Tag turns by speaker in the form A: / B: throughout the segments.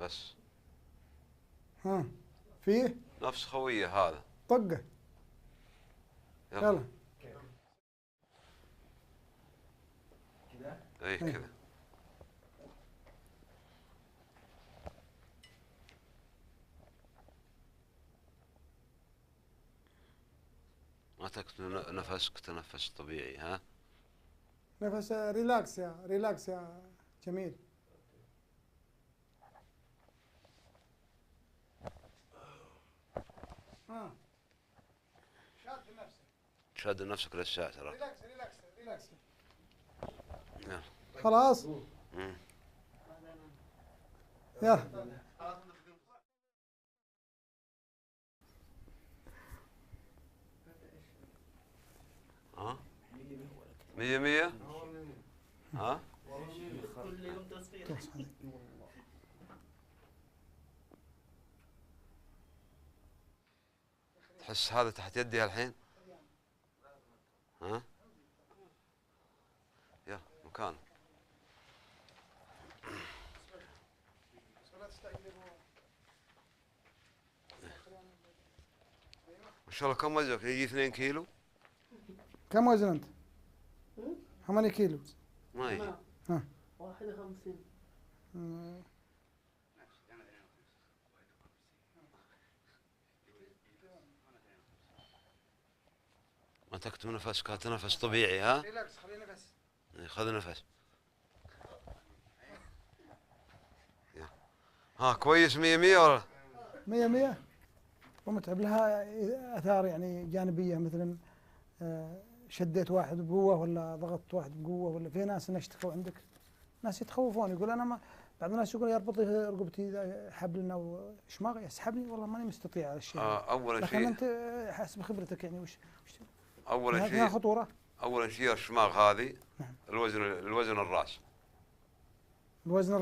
A: بس.
B: ها فيه
A: نفس خويه هذا.
B: طقه. يلا.
A: اي كذا. ما تكتم نفسك، تنفس طبيعي. ها
B: نفس ريلاكس يا جميل. ها شاد نفسك.
A: شد نفسك للساعة ترى.
B: ريلاكس.
A: يلا.
B: خلاص. يلا.
A: ها 100. ها تحس هذا تحت يدي الحين؟ ها يلا مكان. ما شاء الله كم وزنك؟ يجي 2 كيلو؟
B: كم وزن انت؟ how many كيلو؟
A: ما يجي.
B: ها
C: 51.
A: ما تكتم نفسك، تنفس طبيعي. ها
B: ريلاكس. خلي نفس.
A: خذ نفس. ها كويس 100 ولا؟
B: 100 ومتعب. لها اثار يعني جانبيه، مثلا شديت واحد بقوه ولا ضغطت واحد بقوه، ولا في ناس يشتكوا عندك، ناس يتخوفون، يقول انا ما، بعض الناس يقول يربط لي رقبتي حبل او شماغ يسحبني، والله ماني مستطيع على الشيء.
A: اول
B: لكن
A: شيء
B: انت حسب خبرتك يعني وش
A: اول
B: فيها
A: شيء
B: خطوره.
A: اول شيء الشماغ هذه.
B: نعم.
A: الوزن الراس.
B: الوزن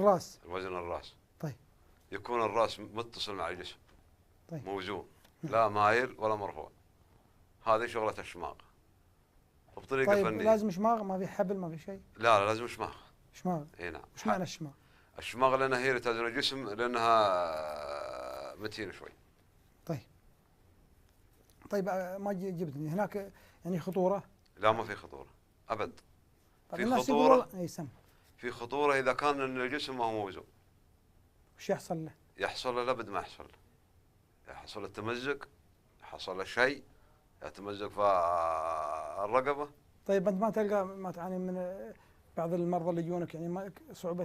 B: الراس. طيب.
A: يكون الراس متصل مع الجسم.
B: طيب.
A: موزون.
B: نعم.
A: لا مايل ولا مرفوع. هذه شغلة الشماغ بطريقة
B: طيب
A: فنية.
B: لازم شماغ؟ ما في حبل؟ ما في شيء؟
A: لا لازم شماغ.
B: شماغ.
A: اي نعم.
B: وش معنى الشماغ؟
A: الشماغ لأنها هي اللي توزن الجسم، لأنها متينة شوي.
B: طيب ما جبتني هناك يعني خطوره؟
A: لا ما في خطورة أبد.
B: بعض
A: في
B: الناس
A: خطورة.
B: يقولوا اي سم.
A: في خطورة إذا كان إن الجسم ما هو موزون.
B: وش يحصل له؟
A: يحصل له لابد ما يحصل له. يحصل له تمزق، يحصل له شيء، يتمزق في الرقبة.
B: طيب انت ما تلقى، ما تعاني من بعض المرضى اللي يجونك يعني صعوبه